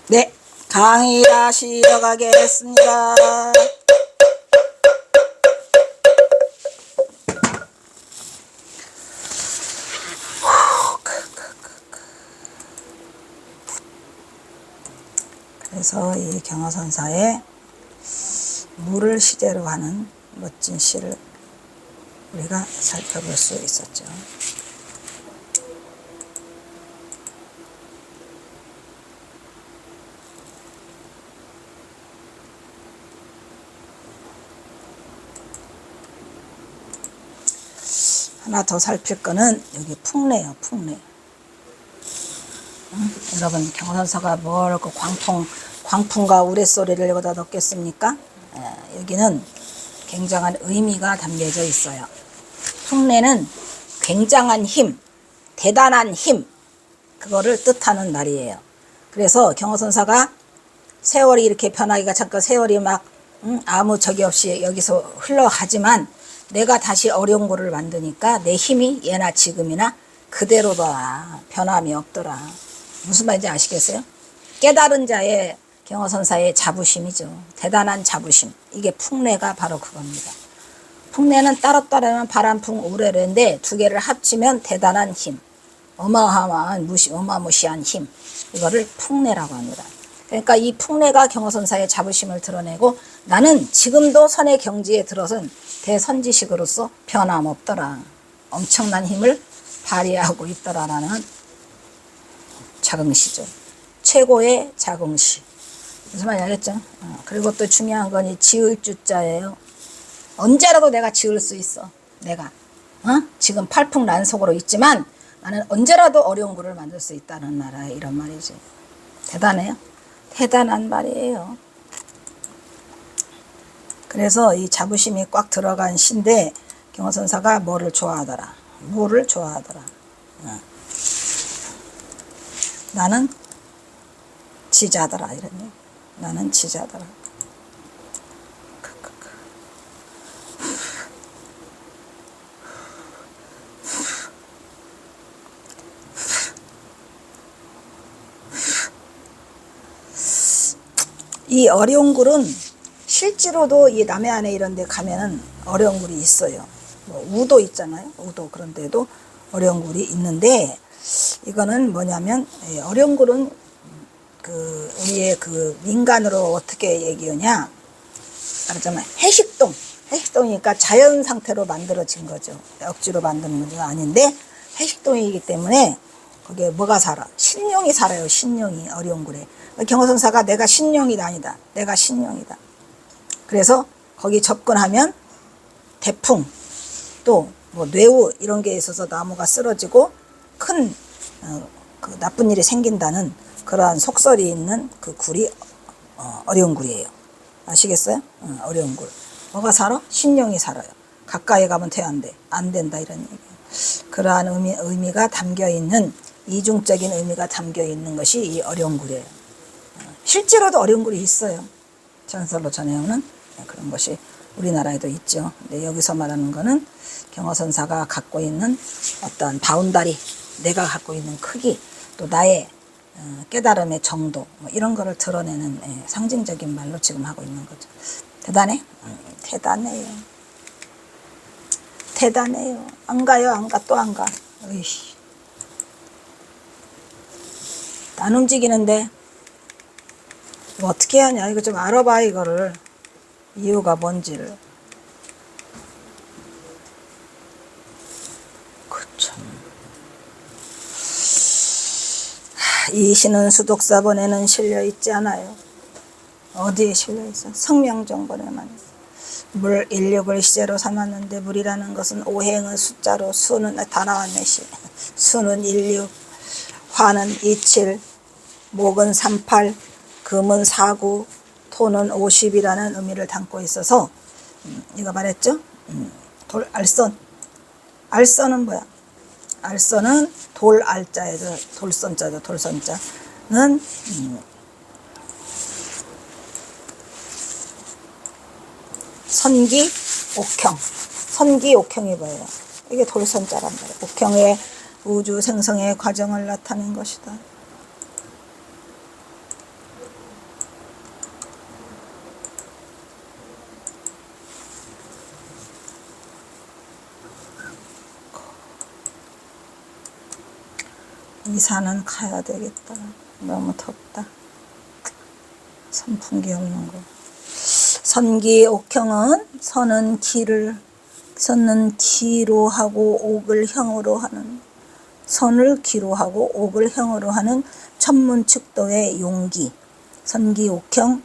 네, 강의가 시작하겠습니다. 그래서 이 경어선사의 물을 시제로 하는 멋진 시를 우리가 살펴볼 수 있었죠. 하나 더 살필 거는 여기 풍래요, 풍래. 여러분, 경어선사가 뭘 그 광풍과 우레소리를 여기다 넣겠습니까? 여기는 굉장한 의미가 담겨져 있어요. 풍래는 굉장한 힘, 대단한 힘, 그거를 뜻하는 말이에요. 그래서 경어선사가 세월이 이렇게 변하기가 잠깐 세월이 막 아무 적이 없이 여기서 흘러가지만 내가 다시 어려운 거를 만드니까 내 힘이 예나 지금이나 그대로더라. 변함이 없더라. 무슨 말인지 아시겠어요? 깨달은 자의 경어선사의 자부심이죠. 대단한 자부심. 이게 풍래가 바로 그겁니다. 풍래는 따로따로는 바람풍 우레레인데 두 개를 합치면 대단한 힘, 어마무시한 힘, 이거를 풍래라고 합니다. 그러니까 이 풍래가 경어선사의 자부심을 드러내고 나는 지금도 선의 경지에 들어선 대선지식으로서 변함없더라. 엄청난 힘을 발휘하고 있더라라는 자긍시죠. 최고의 자긍시. 무슨 말인지 알겠죠? 그리고 또 중요한 건 이 지을 주자예요. 언제라도 내가 지을 수 있어. 내가 지금 팔풍난속으로 있지만 나는 언제라도 어려운 거를 만들 수 있다는 나라에 이런 말이지. 대단해요. 대단한 말이에요. 그래서 이 자부심이 꽉 들어간 시인데 경어선사가 뭐를 좋아하더라. 뭐를 좋아하더라. 나는 지자더라. 이런 얘기. 나는 지자더라. 이 어려운 글은 실제로도 이 남해안에 이런 데 가면은 어려운 글이 있어요. 뭐 우도 있잖아요. 우도 그런 데도 어려운 글이 있는데 이거는 뭐냐면 어려운 글은 그 우리의 그 민간으로 어떻게 얘기하냐. 말하자면 해식동이니까 자연 상태로 만들어진 거죠. 억지로 만드는 건 아닌데 해식동이기 때문에 거기에 뭐가 살아? 신령이 살아요. 신령이 어려운 글에. 경어선사가 내가 신령이다 아니다. 내가 신령이다. 그래서 거기 접근하면 대풍 또 뭐 뇌우 이런 게 있어서 나무가 쓰러지고 큰 그 나쁜 일이 생긴다는 그러한 속설이 있는 그 굴이 어려운 굴이에요. 아시겠어요? 어려운 굴. 뭐가 살아? 신령이 살아요. 가까이 가면 돼, 안 돼? 안 된다 이런 얘기예요. 그러한 의미가 담겨 있는 이중적인 의미가 담겨 있는 것이 이 어려운 굴이에요. 실제로도 어려운 굴이 있어요. 전설로 전해오는 그런 것이 우리나라에도 있죠. 근데 여기서 말하는 거는 경어선사가 갖고 있는 어떤 바운다리, 내가 갖고 있는 크기, 또 나의 깨달음의 정도, 뭐 이런 거를 드러내는 상징적인 말로 지금 하고 있는 거죠. 대단해? 대단해요. 대단해요. 안 가요? 안 가? 또 안 가? 으이씨. 안 움직이는데 이거 어떻게 하냐. 이거 좀 알아봐. 이거를 이유가 뭔지를. 그참 이 시는 수독사본에는 실려 있지 않아요. 어디에 실려 있어? 성명정본에만 있어. 물 인력을 시제로 삼았는데 물이라는 것은 오행의 숫자로 수는 다 나왔네. 수는 16, 화는 27, 목은 38, 금은 49, 토는 50이라는 의미를 담고 있어서 이거 말했죠? 알선은 뭐야? 알선은 돌알자에서 돌선자죠. 돌선자는 선기옥형이 뭐예요? 이게 돌선자란 말이에요. 옥형의 우주 생성의 과정을 나타낸 것이다. 이 산은 가야 되겠다. 너무 덥다. 선풍기 없는 거. 선기 옥형은 선은 기로 하고 옥을 형으로 하는, 선을 기로 하고 옥을 형으로 하는 천문측도의 용기. 선기 옥형.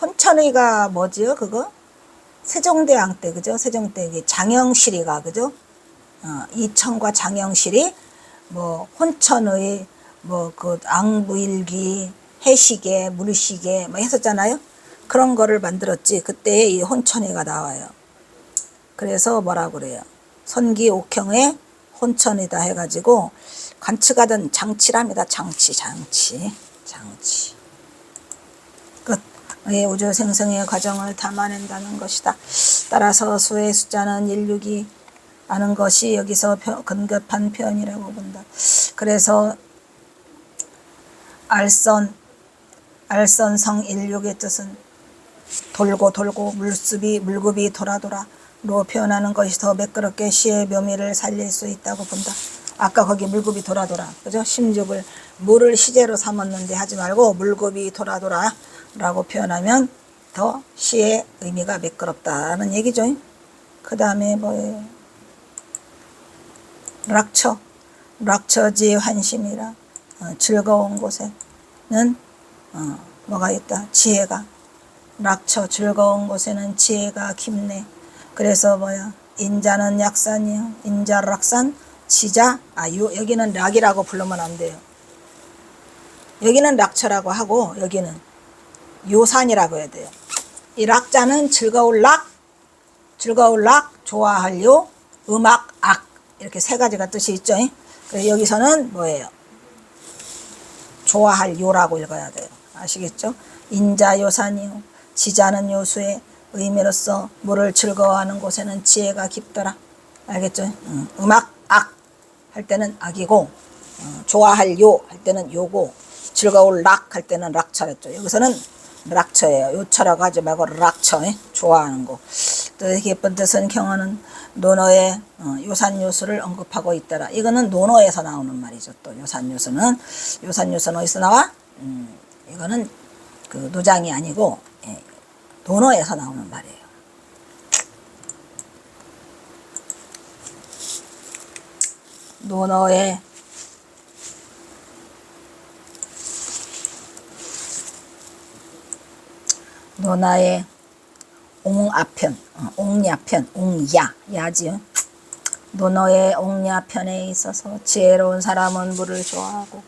혼천의가 뭐지요 그거? 세종대왕 때 그죠? 세종대 장영실이가 그죠? 이천과 장영실이 뭐 혼천의 뭐 그 앙부일기, 해시계, 물시계 뭐 했었잖아요. 그런 거를 만들었지. 그때 이 혼천의가 나와요. 그래서 뭐라 그래요? 선기 옥형의 혼천이다 해가지고 관측하던 장치랍니다. 장치. 끝. 의 우주 생성의 과정을 담아낸다는 것이다. 따라서 수의 숫자는 162 아는 것이 여기서 근접한 표현이라고 본다. 그래서 알선성 16의 뜻은 돌고 물굽이 돌아로 표현하는 것이 더 매끄럽게 시의 묘미를 살릴 수 있다고 본다. 아까 거기 물굽이 돌아 그죠? 심죽을 물을 시제로 삼았는데 하지 말고 물굽이 돌아라고 표현하면 더 시의 의미가 매끄럽다는 얘기죠. 그 다음에 뭐예요? 락처지 환심이라. 즐거운 곳에는 뭐가 있다? 지혜가. 락처 즐거운 곳에는 지혜가 깊네. 그래서 인자는 약산이요. 인자락산 지자. 여기는 락이라고 부르면 안 돼요. 여기는 락처라고 하고 여기는 요산이라고 해야 돼요. 이 락자는 즐거울 락, 좋아할 요, 음악 악 이렇게 세 가지가 뜻이 있죠. 그래서 여기서는 뭐예요? 좋아할 요라고 읽어야 돼요. 아시겠죠? 인자 요산이요. 지자는 요수의 의미로서 물을 즐거워하는 곳에는 지혜가 깊더라. 알겠죠? 음악 악 할 때는 악이고, 좋아할 요 할 때는 요고, 즐거울 락 할 때는 락처랬죠. 여기서는 락처예요. 요처라고 하지 말고 락처. 좋아하는 거. 또 예쁜 뜻은 경어는 논어의 요산요수를 언급하고 있더라. 이거는 논어에서 나오는 말이죠. 또 요산요수는 어디서 나와? 이거는 그 노장이 아니고 논어에서 나오는 말이에요. 논어의 옹야편, 야지요. 논어의 옹야편에 있어서 지혜로운 사람은 물을 좋아하고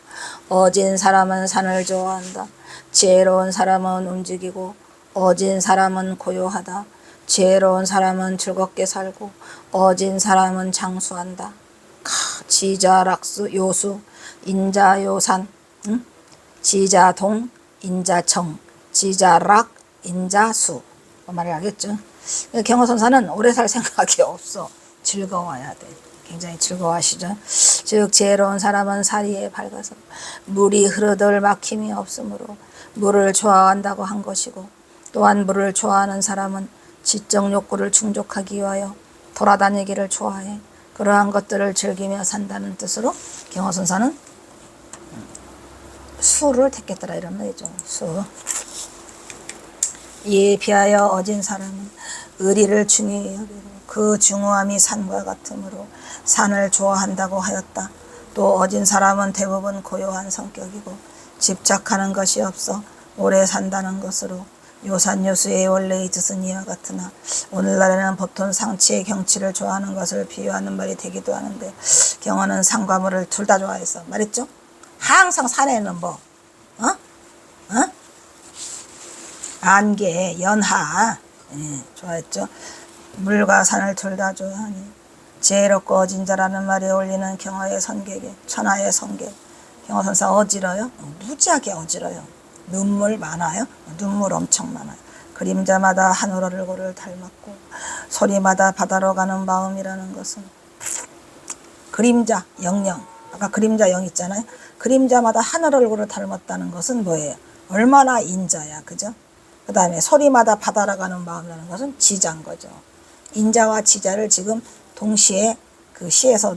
어진 사람은 산을 좋아한다. 지혜로운 사람은 움직이고 어진 사람은 고요하다. 지혜로운 사람은 즐겁게 살고 어진 사람은 장수한다. 지자락수 요수 인자요산 지자동 인자청 지자락 인자수 말을 하겠죠. 경어선사는 오래 살 생각이 없어. 즐거워야 돼. 굉장히 즐거워하시죠. 즉 지혜로운 사람은 사리에 밝아서 물이 흐르들 막힘이 없으므로 물을 좋아한다고 한 것이고, 또한 물을 좋아하는 사람은 지적 욕구를 충족하기 위하여 돌아다니기를 좋아해 그러한 것들을 즐기며 산다는 뜻으로 경어선사는 수를 택했더라 이런 말이죠. 수. 이에 비하여 어진 사람은 의리를 중요히 여기고 그 중후함이 산과 같으므로 산을 좋아한다고 하였다. 또 어진 사람은 대부분 고요한 성격이고 집착하는 것이 없어 오래 산다는 것으로 요산요수의 원래의 뜻은 이와 같으나 오늘날에는 보통 상치의 경치를 좋아하는 것을 비유하는 말이 되기도 하는데 경어는 산과 물을 둘 다 좋아해서 말했죠. 항상 산에는 안개, 연하 좋아했죠. 물과 산을 둘 다 좋아하니 지혜롭고 어진 자라는 말에 어울리는 경어의 선객에 천하의 성객. 경어선사 어지러요? 무지하게 어지러요. 눈물 많아요? 눈물 엄청 많아요. 그림자마다 하늘 얼굴을 닮았고 소리마다 바다로 가는 마음이라는 것은 그림자 영영, 아까 그림자 영 있잖아요. 그림자마다 하늘 얼굴을 닮았다는 것은 뭐예요? 얼마나 인자야, 그죠? 그 다음에 소리마다 바다로 가는 마음이라는 것은 지자인 거죠. 인자와 지자를 지금 동시에 그 시에서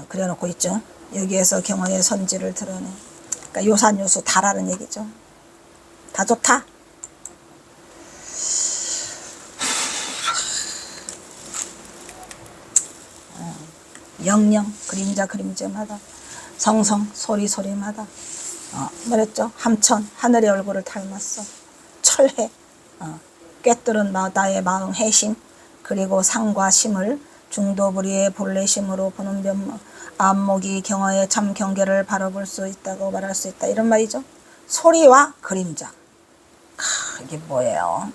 그려놓고 있죠. 여기에서 경어의 선지를 드러내. 그러니까 요산요수 다라는 얘기죠. 다 좋다. 영영 그림자 그림자마다 성성 소리 소리마다 말했죠. 함천 하늘의 얼굴을 닮았어. 철해 꿰뚫은 나의 마음 해심 그리고 상과 심을 중도부리의 본래심으로 보는 면목 안목이 경어의 참 경계를 바라볼 수 있다고 말할 수 있다. 이런 말이죠. 소리와 그림자. 이게 뭐예요?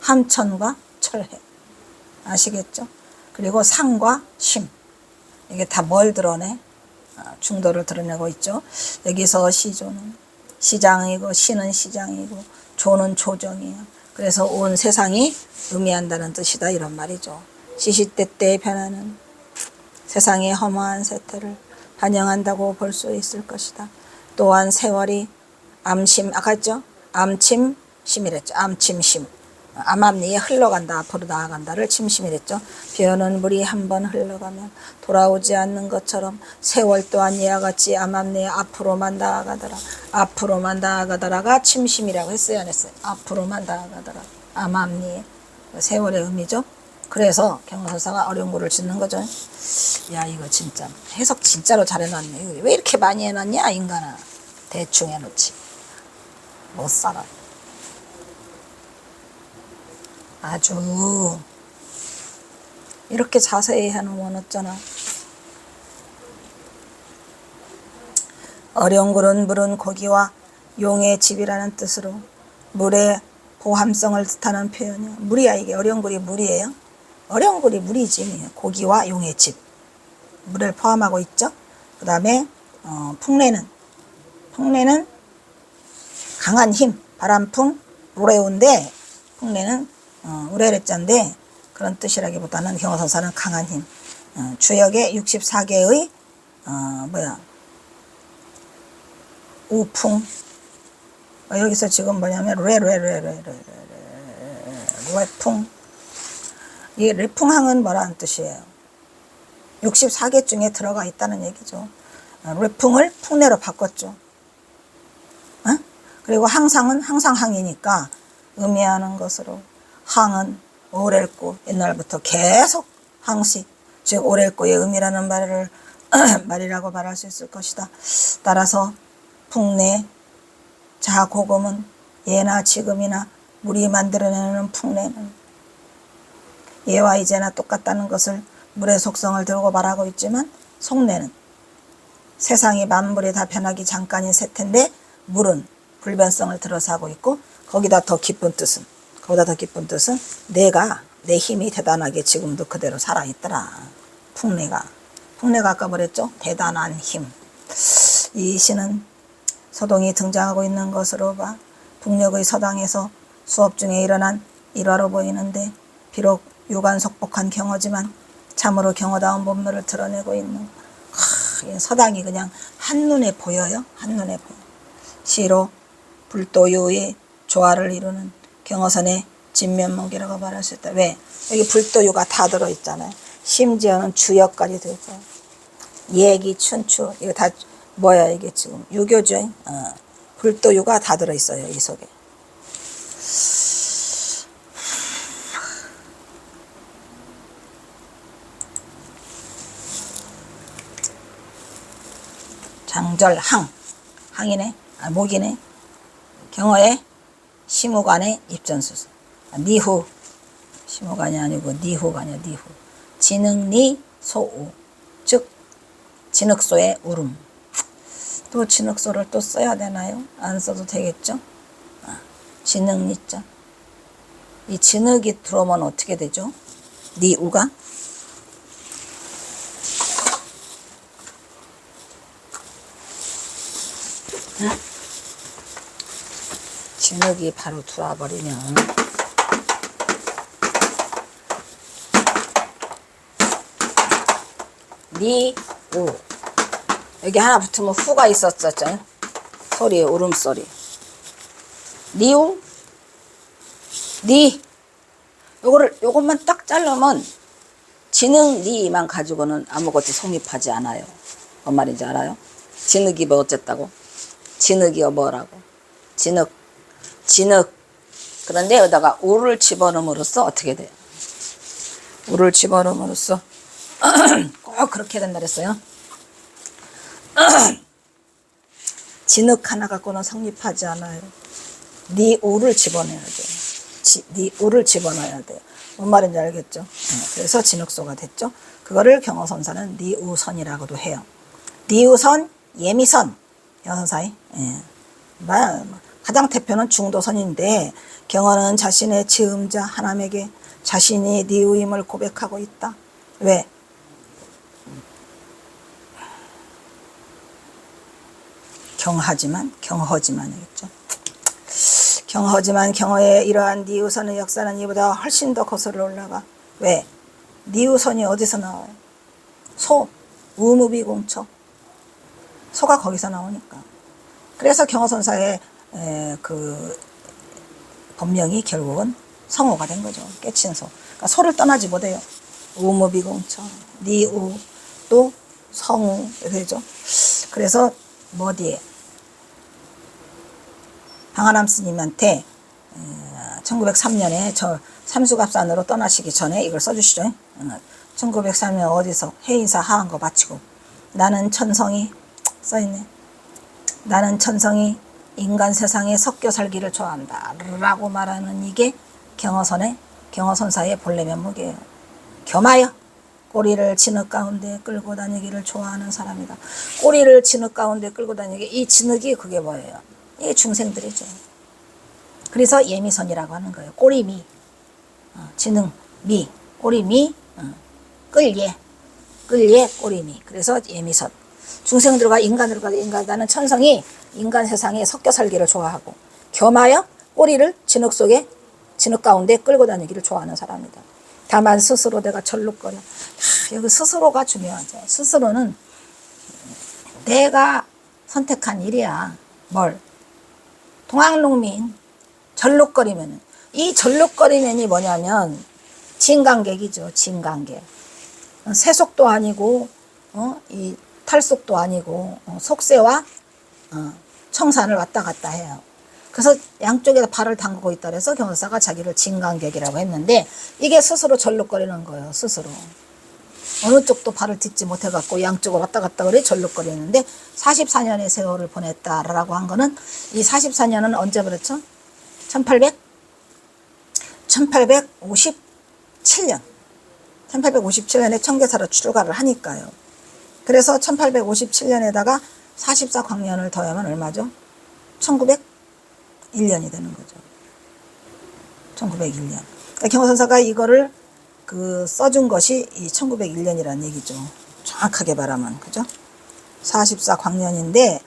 함천과 철해. 아시겠죠? 그리고 상과 심. 이게 다 뭘 드러내? 중도를 드러내고 있죠. 여기서 시조는 시장이고 시는 시장이고 조는 조정이에요. 그래서 온 세상이 의미한다는 뜻이다 이런 말이죠. 시시때때의 변화는 세상의 허무한 세태를 반영한다고 볼 수 있을 것이다. 또한 세월이 암심 아까 했죠? 암침심이랬죠. 암침심. 암암리에 흘러간다 앞으로 나아간다를 침심이랬죠. 비오는 물이 한번 흘러가면 돌아오지 않는 것처럼 세월 또한 이와 같이 암암리에 앞으로만 나아가더라. 앞으로만 나아가더라가 침심이라고 했어요 안 했어요? 앞으로만 나아가더라. 암암리에 세월의 의미죠. 그래서 경서사가 어려운 글을 짓는 거죠. 야 이거 진짜 해석 진짜로 잘 해놨네. 왜 이렇게 많이 해놨냐 인간아. 대충 해놓지. 못 살아. 아주 이렇게 자세히 해놓으면 어쩌나. 어령굴은 물은 고기와 용의 집이라는 뜻으로 물의 보함성을 뜻하는 표현이에요. 물이야 이게. 어령굴이 물이에요. 어령굴이 물이지. 고기와 용의 집. 물을 포함하고 있죠. 그 다음에 풍래는 강한 힘, 바람풍, 우레우인데 풍래는 우레레자인데 그런 뜻이라기보다는 경어선사는 강한 힘. 주역의 64개의 우풍. 여기서 지금 뭐냐면 레풍. 이 레풍항은 뭐라는 뜻이에요? 64개 중에 들어가 있다는 얘기죠. 레풍을 풍내로 바꿨죠. 그리고 항상은 항상항이니까 의미하는 것으로 항은 오렐고 옛날부터 계속 항시 즉 오렐고의 의미라는 말이라고 말할 수 있을 것이다. 따라서 풍내 자고금은 예나 지금이나 물이 만들어내는 풍내는 예와 이제나 똑같다는 것을 물의 속성을 들고 말하고 있지만 속내는 세상이 만물이 다 변하기 잠깐인 세태인데 물은 불변성을 들어서 하고 있고 거기다 더 깊은 뜻은 내가 내 힘이 대단하게 지금도 그대로 살아있더라. 풍내가 아까 뭐랬죠? 대단한 힘. 이 시는 서동이 등장하고 있는 것으로 봐 북녘의 서당에서 수업 중에 일어난 일화로 보이는데 비록 유관속복한 경어지만 참으로 경어다운 본물을 드러내고 있는 서당이 그냥 한눈에 보여요. 한눈에 보여. 시로 불도유의 조화를 이루는 경어선의 진면목이라고 말할 수 있다. 왜? 여기 불도유가 다 들어있잖아요. 심지어는 주역까지 들어있어요. 얘기, 춘추 이거 다 뭐야 이게 지금 유교죠. 불도유가 다 들어있어요 이 속에. 장절항 항이네. 목이네. 경어의 시무관의 입전수수. 니후 시무관이 아니고 니후가 아니야. 니후. 진흙니 소우 즉 진흙소의 울음. 또 진흙소를 또 써야 되나요? 안 써도 되겠죠? 진흙니자. 이 진흙이 들어오면 어떻게 되죠? 니우가 진흙이 바로 들어와버리면 니우 여기 하나 붙으면 후가 있었었죠. 소리 울음소리. 니우 니 요것만 딱 자르면 진흙리만 가지고는 아무것도 성립하지 않아요. 뭔 말인지 알아요? 진흙이 뭐 어쨌다고? 진흙이요 뭐라고? 진흙. 그런데 여기다가 우를 집어넣음으로써 어떻게 돼요? 우를 집어넣음으로써 꼭 그렇게 된다 그랬어요. 진흙 하나 갖고는 성립하지 않아요. 네 우를 집어넣어야 돼요. 네 우를 집어넣어야 돼요. 뭔 말인지 알겠죠? 그래서 진흙소가 됐죠. 그거를 경어선사는 니우선이라고도 해요. 니우선, 예미선, 경어선사의 가장 대표는 중도선인데 경어는 자신의 지음자 하나님에게 자신이 니우임을 고백하고 있다. 왜? 경허지만이겠죠. 경허지만 경어의 이러한 니우선의 역사는 이보다 훨씬 더 거슬러 올라가. 왜? 니우선이 어디서 나와요? 소, 우무비공처. 소가 거기서 나오니까. 그래서 경어선사의 그 법명이 결국은 성우가 된 거죠. 깨친 소. 그러니까 소를 떠나지 못해요. 우무비공처, 니우, 또 성우 이렇게 되죠. 그래서 뭐디에 방아람 스님한테 1903년에 저 삼수갑산으로 떠나시기 전에 이걸 써주시죠. 1903년 어디서 해인사 하한 거 마치고 나는 천성이 써있네. 나는 천성이 인간 세상에 섞여 살기를 좋아한다 라고 말하는 이게 경어선사의 본래 면목이에요. 겸하여 꼬리를 진흙 가운데 끌고 다니기를 좋아하는 사람이다. 꼬리를 진흙 가운데 끌고 다니기, 이 진흙이 그게 뭐예요? 이게 중생들이죠. 그래서 예미선이라고 하는 거예요. 꼬리미, 진흙, 미, 꼬리미, 끌예, 꼬리미. 그래서 예미선. 중생들과 인간들과 나는 천성이 인간 세상에 섞여 살기를 좋아하고 겸하여 꼬리를 진흙 가운데 끌고 다니기를 좋아하는 사람이다. 다만 스스로 내가 절룩거려. 여기 스스로가 중요하죠. 스스로는 내가 선택한 일이야. 뭘? 동학농민 절룩거리면은, 이 절룩거리면이 뭐냐면 진간객이죠. 진간객. 세속도 아니고 이 탈속도 아니고 속세와 청산을 왔다 갔다 해요. 그래서 양쪽에다 발을 담그고 있다 그래서 경사가 자기를 진간객이라고 했는데, 이게 스스로 절룩거리는 거예요. 스스로 어느 쪽도 발을 딛지 못해갖고 양쪽으로 왔다 갔다 그래 절룩거리는데, 44년의 세월을 보냈다라고 한 거는, 이 44년은 언제 그랬죠? 1857년에 청계사로 출가를 하니까요. 그래서 1857년에다가 44광년을 더하면 얼마죠? 1901년이 되는 거죠. 1901년. 그러니까 경어선사가 이거를 써준 것이 이 1901년이라는 얘기죠. 정확하게 말하면, 그죠? 44광년인데,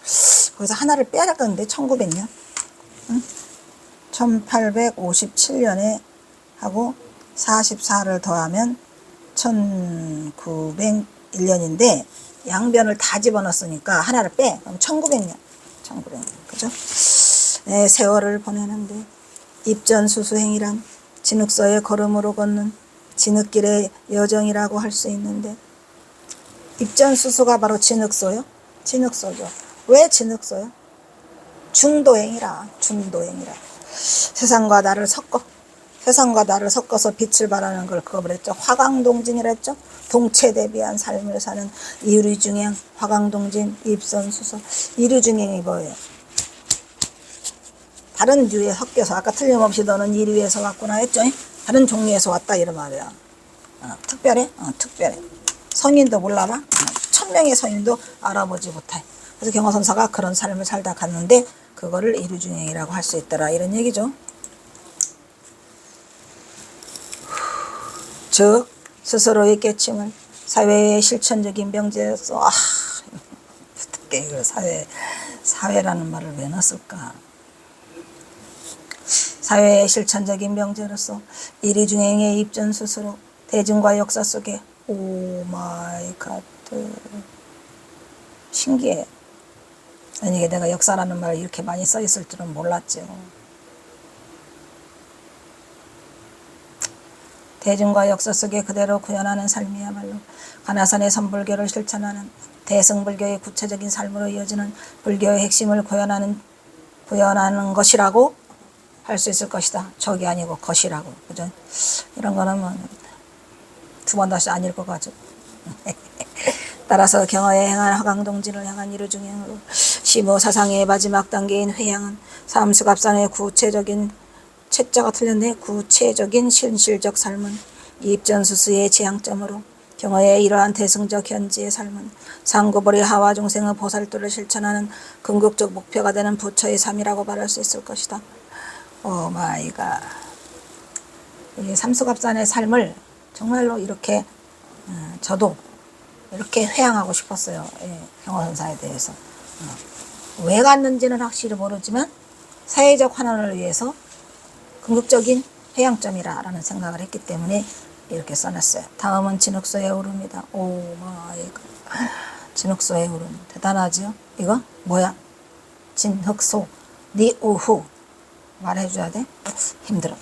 거기서 하나를 빼야 되는데, 1900년? 응? 1857년에 하고 44를 더하면 1901년인데, 양변을 다 집어넣었으니까 하나를 빼. 그럼 1900년. 그죠? 네, 세월을 보내는데, 입전수수행이란 진흙서의 걸음으로 걷는 진흙길의 여정이라고 할 수 있는데, 입전수수가 바로 진흙소요? 진흙소죠. 왜 진흙소요? 중도행이라. 세상과 나를 섞어서 빛을 발하는 걸 그거 그랬죠. 화강동진이랬죠. 동체대비한 삶을 사는 이류중행, 화강동진, 입선수소. 이류중행이 뭐예요? 다른 류에 섞여서, 아까 틀림없이 너는 이 류에서 왔구나 했죠. 다른 종류에서 왔다 이런 말이야. 특별해? 특별해. 성인도 몰라봐? 1000명의 성인도 알아보지 못해. 그래서 경어선사가 그런 삶을 살다 갔는데 그거를 이류중행이라고 할 수 있더라 이런 얘기죠. 즉 스스로의 깨침을 사회의 실천적인 명제로서, 어떻게 이걸 사회라는 말을 왜 넣었을까? 사회의 실천적인 명제로서 이류중행의 입전 스스로 대중과 역사 속에, 오 마이 갓, 신기해. 만약에 내가 역사라는 말을 이렇게 많이 써 있을 줄은 몰랐죠. 대중과 역사 속에 그대로 구현하는 삶이야말로 가나산의 선불교를 실천하는 대승불교의 구체적인 삶으로 이어지는 불교의 핵심을 구현하는 것이라고 할 수 있을 것이다. 적이 아니고 것이라고. 그죠? 이런 거는 뭐 두 번 다시 안 읽고 가지고. 따라서 경어에 행한 화강동지를 향한 이루 중행으로 시모 사상의 마지막 단계인 회양은 삼수갑산의 구체적인 채자가 틀렸네. 구체적인 실질적 삶은 입전수수의 지향점으로 경어의 이러한 대승적 현지의 삶은 상구벌의 하와 중생의 보살도를 실천하는 궁극적 목표가 되는 부처의 삶이라고 말할 수 있을 것이다. 오 마이 갓. 이 삼수갑산의 삶을 정말로 이렇게 저도 이렇게 회양하고 싶었어요. 경어선사에 대해서. 왜 갔는지는 확실히 모르지만 사회적 환원을 위해서 궁극적인 회양점이라는 생각을 했기 때문에 이렇게 써놨어요. 다음은 진흙소의 울음이다. 오 마이 갓. 진흙소의 울음. 대단하죠? 이거 뭐야? 진흙소. 니우후. 말해줘야 돼? 힘들어.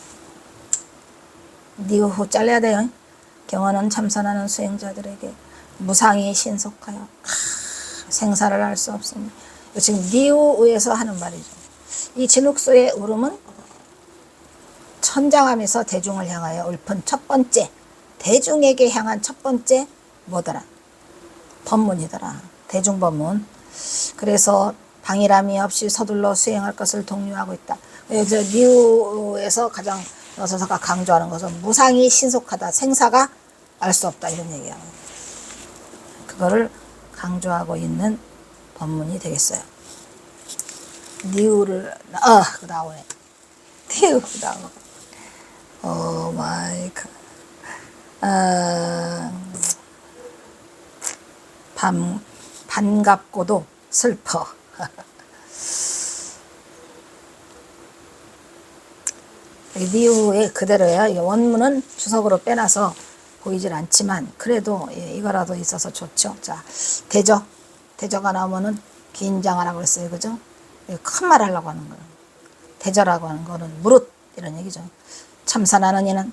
니우후 잘라야 돼요. 경어는 참선하는 수행자들에게 무상히 신속하여 생사를 알 수 없습니다. 지금 니우에서 하는 말이죠. 이 진흙소의 울음은 천장하면서 대중을 향하여 읊은 첫 번째, 대중에게 향한 첫 번째 뭐더라? 법문이더라. 대중법문. 그래서 방해람이 없이 서둘러 수행할 것을 독려하고 있다. 그래서 니우에서 가장 여서사가 강조하는 것은 무상히 신속하다. 생사가 알 수 없다. 이런 얘기야. 그거를 강조하고 있는 법문이 되겠어요. 니우를 그 나오네. 니우 나오네. 오 마이 갓. 반갑고도 슬퍼. 니우의 그대로야. 원문은 주석으로 빼놔서 보이질 않지만 그래도 이거라도 있어서 좋죠. 자, 대저가 나오면은 긴장하라고 그랬어요. 그죠? 큰 말 하려고 하는 거예요. 대저라고 하는 거는 무릇 이런 얘기죠. 참선하는 이는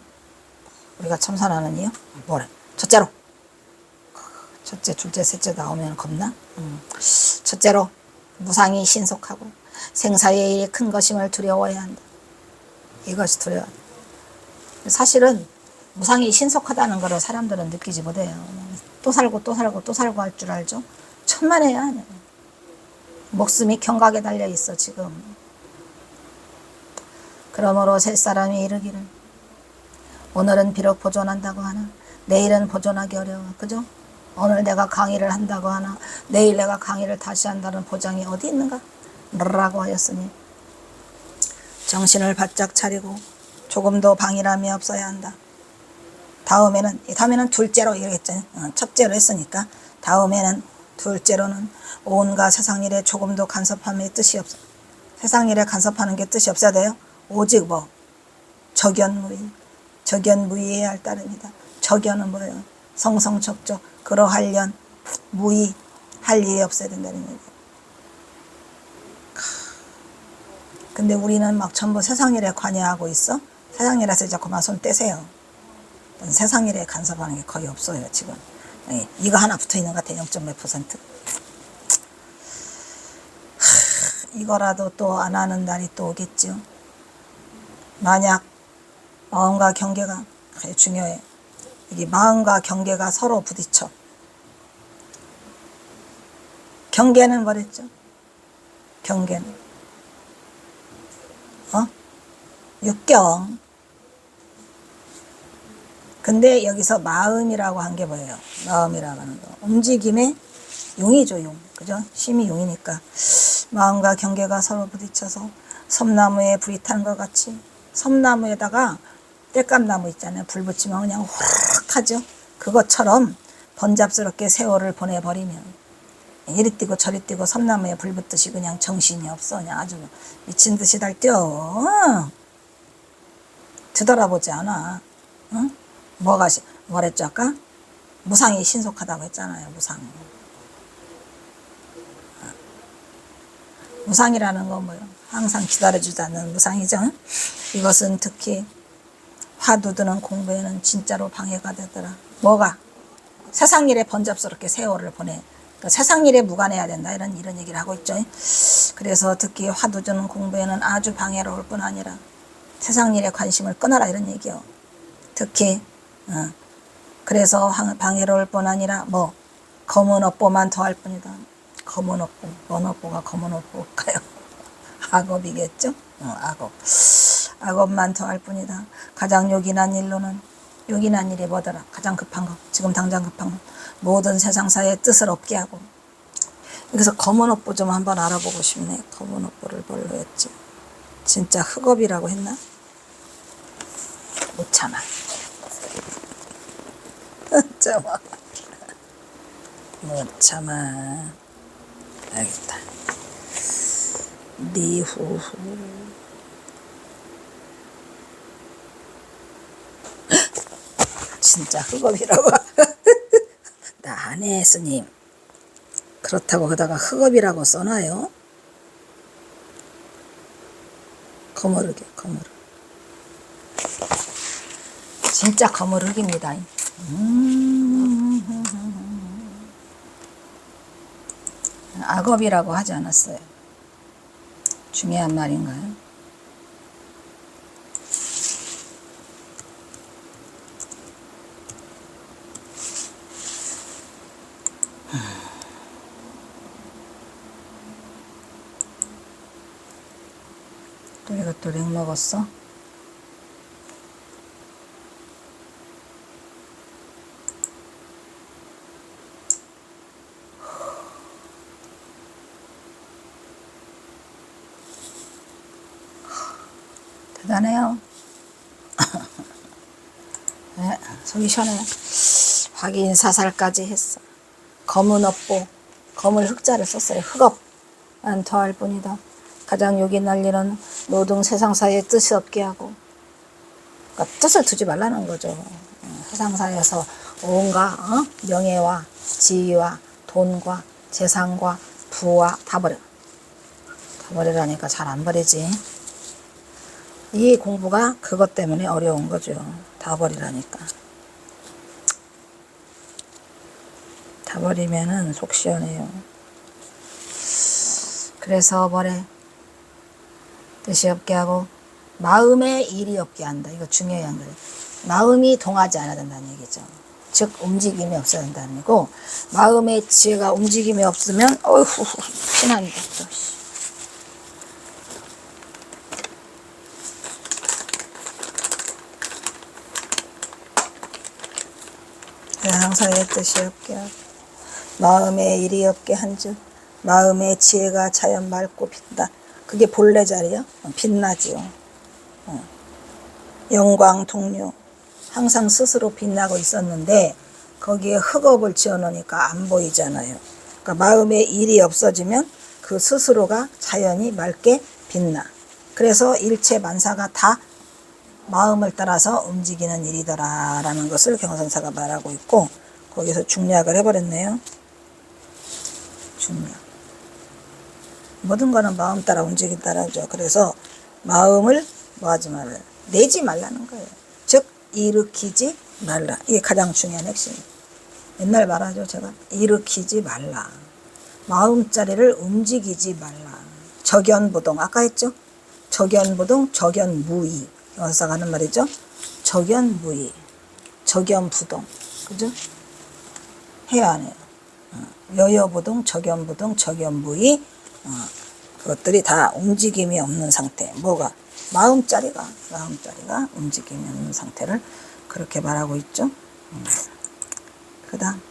우리가 참선하는 이요? 뭐래? 첫째로 첫째, 둘째, 셋째 나오면 겁나? 첫째로 무상히 신속하고 생사의 일이 큰 것임을 두려워해야 한다. 이것이 두려워. 사실은 무상히 신속하다는 거를 사람들은 느끼지 못해요. 또 살고 또 살고 또 살고 할 줄 알죠? 천만에야. 목숨이 경각에 달려 있어 지금. 그러므로 셋사람이 이르기를 오늘은 비록 보존한다고 하나 내일은 보존하기 어려워. 그죠? 오늘 내가 강의를 한다고 하나 내일 내가 강의를 다시 한다는 보장이 어디 있는가? 라고 하였으니 정신을 바짝 차리고 조금도 방일함이 없어야 한다. 다음에는 둘째로 이랬잖아요. 첫째로 했으니까 다음에는 둘째로는 온갖 세상 일에 조금도 간섭함의 뜻이 없어. 세상 일에 간섭하는 게 뜻이 없어야 돼요. 오직 뭐 적연무의에 할 따름이다. 적연은 뭐예요? 성성척조 그러하련 무의 할 일이 없어야 된다는 얘기예요. 근데 우리는 막 전부 세상 일에 관여하고 있어. 세상 일에서 이제 그만 손 떼세요. 세상 일에 간섭하는 게 거의 없어요 지금. 이거 하나 붙어있는 것 같아. 0.몇 %. 이거라도 또 안 하는 날이 또 오겠죠. 만약 마음과 경계가 중요해. 이게 마음과 경계가 서로 부딪혀. 경계는 뭐랬죠? 경계는 육경. 근데 여기서 마음이라고 한 게 뭐예요? 마음이라고 하는 거. 움직임의 용이죠, 용. 그죠? 심이 용이니까. 마음과 경계가 서로 부딪혀서 섬나무에 불이 타는 것 같이 섬나무에다가 땔감나무 있잖아요. 불 붙이면 그냥 후룩 하죠. 그것처럼 번잡스럽게 세월을 보내버리면 이리 뛰고 저리 뛰고 섬나무에 불 붙듯이 그냥 정신이 없어. 그냥 아주 미친 듯이 달뛰어. 뒤돌아보지 않아. 응? 뭐랬죠 아까? 무상이 신속하다고 했잖아요. 무상이라는 건 뭐예요? 항상 기다려주지 않는 무상이죠. 이것은 특히 화두 드는 공부에는 진짜로 방해가 되더라. 뭐가? 세상 일에 번잡스럽게 세월을 보내. 그러니까 세상 일에 무관해야 된다. 이런 얘기를 하고 있죠. 그래서 특히 화두 드는 공부에는 아주 방해로울 뿐 아니라 세상 일에 관심을 끊어라. 이런 얘기요. 특히 그래서 방해로울 뿐 아니라 뭐 검은 업보만 더할 뿐이다. 검은 업보. 뭔 업보가 검은 업보일까요? 악업이겠죠? 악업. 악업만 더할 뿐이다. 가장 요긴한 일로는 요긴한 일이 뭐더라? 가장 급한 거. 지금 당장 급한 거. 모든 세상사의 뜻을 없게 하고. 그래서 검은 업보 좀 한번 알아보고 싶네. 검은 업보를 뭘로 했지? 진짜 흑업이라고 했나? 못 참아. 참아. 못 참아. 알겠다. 니후후. 진짜 흑업이라고. 나 안 해, 스님. 그렇다고 그다가 흑업이라고 써놔요? 거머르게, 거머르. 진짜 거머르기입니다. 악업이라고 하지 않았어요. 중요한 말인가요? 또 이것도 렉 먹었어? 대단해요. 네, 속이 시원해요. 확인 사살까지 했어. 검은 업보, 검을 흑자를 썼어요. 흑업만 더할 뿐이다. 가장 요긴할 일은 모든 세상사의 뜻이 없게 하고, 그러니까 뜻을 두지 말라는 거죠. 세상사에서 온갖 명예와 지위와 돈과 재산과 부와 다 버려. 다 버리라니까 잘 안 버리지. 이 공부가 그것 때문에 어려운 거죠. 다 버리라니까. 다 버리면은 속 시원해요. 그래서 뭐래? 뜻이 없게 하고 마음에 일이 없게 한다. 이거 중요한 거예요. 마음이 동하지 않아야 된다는 얘기죠. 즉 움직임이 없어야 된다는 얘기고, 마음의 지혜가 움직임이 없으면 어휴 피난다. 세상사의 뜻이 없게 하고 마음에 일이 없게 한즉 마음의 지혜가 자연 맑고 빛다. 그게 본래 자리요? 빛나지요. 영광 동료. 항상 스스로 빛나고 있었는데 거기에 흑업을 지어놓으니까 안 보이잖아요. 그러니까 마음에 일이 없어지면 그 스스로가 자연히 맑게 빛나. 그래서 일체 만사가 다 마음을 따라서 움직이는 일이더라 라는 것을 경선사가 말하고 있고, 거기서 중략을 해버렸네요. 중략. 모든 거는 마음 따라 움직인다는 거죠. 그래서 마음을 뭐하지 말아요. 내지 말라는 거예요. 즉 일으키지 말라. 이게 가장 중요한 핵심이에요. 옛날 말하죠. 제가 일으키지 말라. 마음자리를 움직이지 말라. 적연부동. 아까 했죠. 적연부동, 적연무의. 여기서 하는 말이죠. 적연무의, 적연부동. 그죠? 해야 안 해요. 여여부동, 적연부동, 적연무의. 그것들이 다 움직임이 없는 상태. 뭐가? 마음자리가 움직임이 없는 상태를 그렇게 말하고 있죠. 그 다음.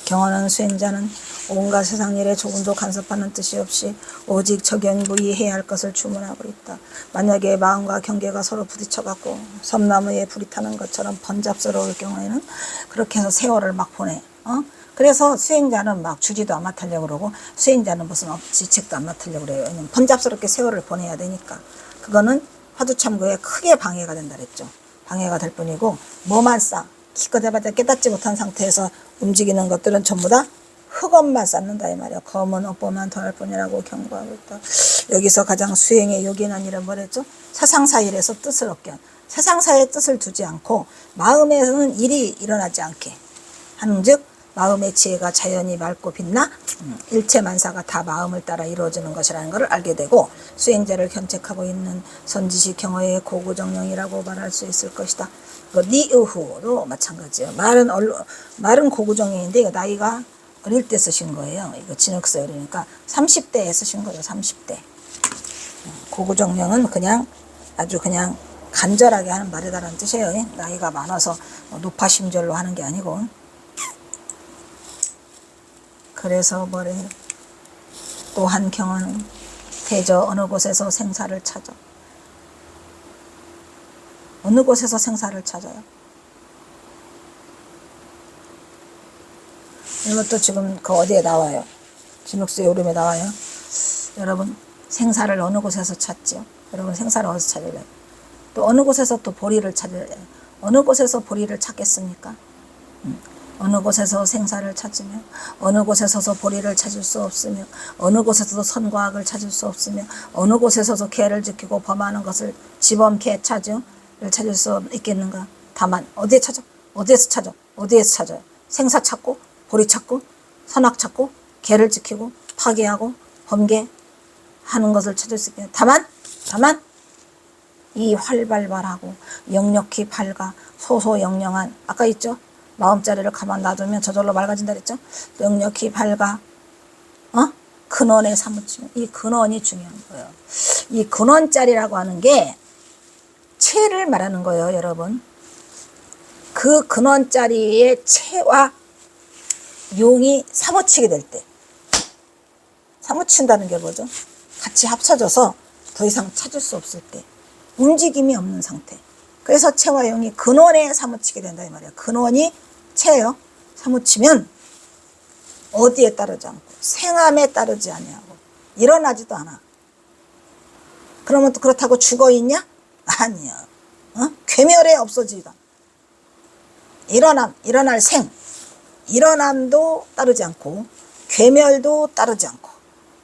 경언한 수행자는 온갖 세상 일에 조금도 간섭하는 뜻이 없이 오직 적연무의해야 할 것을 주문하고 있다. 만약에 마음과 경계가 서로 부딪혀갖고 섬나무에 불이 타는 것처럼 번잡스러울 경우에는 그렇게 해서 세월을 막 보내. 그래서 수행자는 막 주지도 안 맡으려고 그러고, 수행자는 무슨 지책도 안 맡으려고 그래요. 왜냐면 번잡스럽게 세월을 보내야 되니까. 그거는 화두참고에 크게 방해가 된다 그랬죠. 방해가 될 뿐이고, 뭐만 쌓. 기껏 해봤자 깨닫지 못한 상태에서 움직이는 것들은 전부 다 흑업만 쌓는다 이 말이야. 검은 업보만 더할 뿐이라고 경고하고 있다. 여기서 가장 수행의 요긴한 일은 뭐랬죠? 세상사일에서 뜻을 얻게 세상사의 뜻을 두지 않고 마음에서는 일이 일어나지 않게 하는즉 마음의 지혜가 자연히 맑고 빛나 일체 만사가 다 마음을 따라 이루어지는 것이라는 것을 알게 되고 수행자를 견책하고 있는 선지식 경어의 고구정령이라고 말할 수 있을 것이다. 니으후도 마찬가지예요. 말은 고구정령인데 이거 나이가 어릴 때 쓰신 거예요. 이거 진흙서열이니까 30대에 쓰신 거예요. 30대. 고구정령은 그냥 아주 그냥 간절하게 하는 말이다라는 뜻이에요. 나이가 많아서 노파심절로 하는 게 아니고. 그래서 뭐래? 또 한 경어는 대저 어느 곳에서 생사를 찾아. 어느 곳에서 생사를 찾아요? 이것도 지금 그 어디에 나와요? 진흙수의 오름에 나와요. 여러분 생사를 어느 곳에서 찾지요? 여러분 생사를 어디서 찾을래요? 또 어느 곳에서 또 보리를 찾을래요? 어느 곳에서 보리를 찾겠습니까? 어느 곳에서 생사를 찾으며 어느 곳에서도 보리를 찾을 수 없으며 어느 곳에서도 선과 악을 찾을 수 없으며 어느 곳에서도 계를 지키고 범하는 것을 지범계 찾을 수 있겠는가? 다만 어디에 찾아? 어디에서 찾아? 어디에서 찾아요? 생사 찾고 보리 찾고 선악 찾고 계를 지키고 파괴하고 범계하는 것을 찾을 수 있겠는가? 다만 이 활발발하고 역력히 밝아 소소영령한 아까 있죠? 마음자리를 가만 놔두면 저절로 맑아진다 그랬죠? 역력히 밝아 근원에 사무치면 이 근원이 중요한 거예요. 이 근원자리라고 하는 게 체를 말하는 거예요. 여러분 그 근원자리의 체와 용이 사무치게 될 때 사무친다는 게 뭐죠? 같이 합쳐져서 더 이상 찾을 수 없을 때 움직임이 없는 상태. 그래서 체와 용이 근원에 사무치게 된다 이 말이야. 근원이 체요. 사무치면 어디에 따르지 않고 생암에 따르지 아니하고 일어나지도 않아. 그러면 또 그렇다고 죽어있냐? 아니야. 괴멸에 없어지다. 일어날 생. 일어남도 따르지 않고 괴멸도 따르지 않고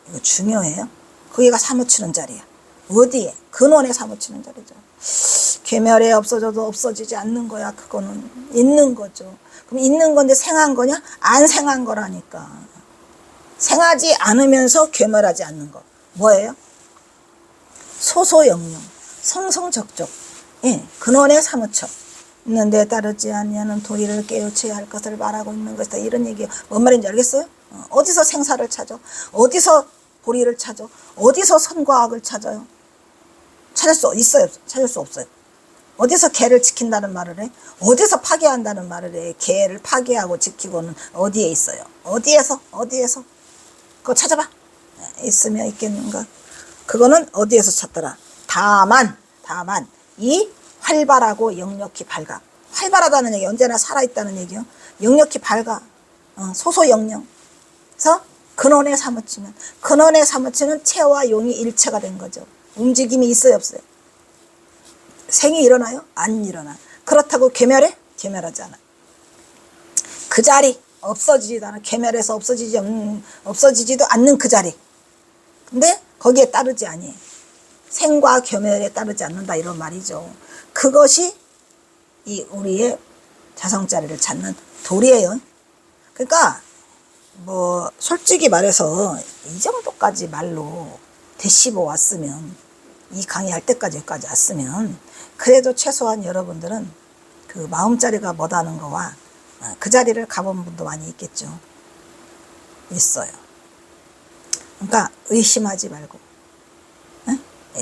이거 중요해요. 거기가 사무치는 자리야. 어디에? 근원에 사무치는 자리죠. 괴멸에 없어져도 없어지지 않는 거야. 그거는 있는 거죠. 그럼 있는 건데 생한 거냐? 안 생한 거라니까. 생하지 않으면서 괴멸하지 않는 거. 뭐예요? 소소영령, 성성적적. 예, 근원에 사무쳐 있는데 따르지 아니하는 도리를 깨우쳐야 할 것을 말하고 있는 것이다. 이런 얘기예요. 뭔 말인지 알겠어요? 어디서 생사를 찾아? 어디서 보리를 찾아? 어디서 선과 악을 찾아요? 찾을 수 있어요? 찾을 수 없어요? 어디서 개를 지킨다는 말을 해? 어디서 파괴한다는 말을 해? 개를 파괴하고 지키고는 어디에 있어요? 어디에서? 그거 찾아봐. 있으면 있겠는가? 그거는 어디에서 찾더라? 다만 이 활발하고 역력히 밝아. 활발하다는 얘기 언제나 살아있다는 얘기요. 역력히 밝아. 소소영령. 그래서 근원에 사무치면 근원에 사무치는 체와 용이 일체가 된 거죠. 움직임이 있어요 없어요? 생이 일어나요? 안 일어나. 그렇다고 괴멸해? 괴멸하지 않아. 그 자리 없어지지도 않아. 괴멸해서 없어지지도 않는 그 자리. 근데 거기에 따르지 아니에요. 생과 괴멸에 따르지 않는다 이런 말이죠. 그것이 이 우리의 자성자리를 찾는 도리예요. 그러니까 뭐 솔직히 말해서 이 정도까지 말로 되씹어 왔으면 이 강의할 때까지까지 왔으면 그래도 최소한 여러분들은 그 마음자리가 뭐다는 거와 그 자리를 가본 분도 많이 있겠죠. 있어요. 그러니까 의심하지 말고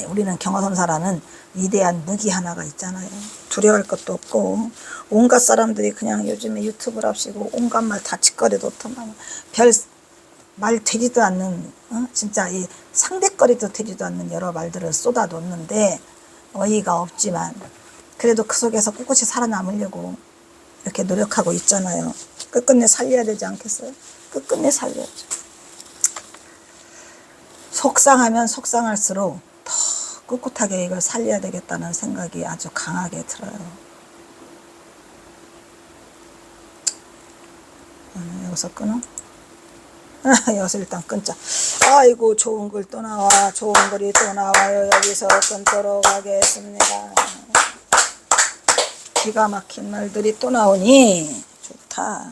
우리는 경화선사라는 위대한 무기 하나가 있잖아요. 두려워할 것도 없고 온갖 사람들이 그냥 요즘에 유튜브랍시고 온갖 말 다 짓거리도 없더만 별 말 되지도 않는 진짜 이 상대거리도 되지도 않는 여러 말들을 쏟아놓는데 어이가 없지만 그래도 그 속에서 꿋꿋이 살아남으려고 이렇게 노력하고 있잖아요. 끝끝내 살려야 되지 않겠어요? 끝끝내 살려야죠. 속상하면 속상할수록 더 꿋꿋하게 이걸 살려야 되겠다는 생각이 아주 강하게 들어요. 여기서 끊어? 여기서 일단 끊자. 아이고 좋은 글 또 나와. 좋은 글이 또 나와요. 여기서 끊도록 하겠습니다. 기가 막힌 말들이 또 나오니 좋다.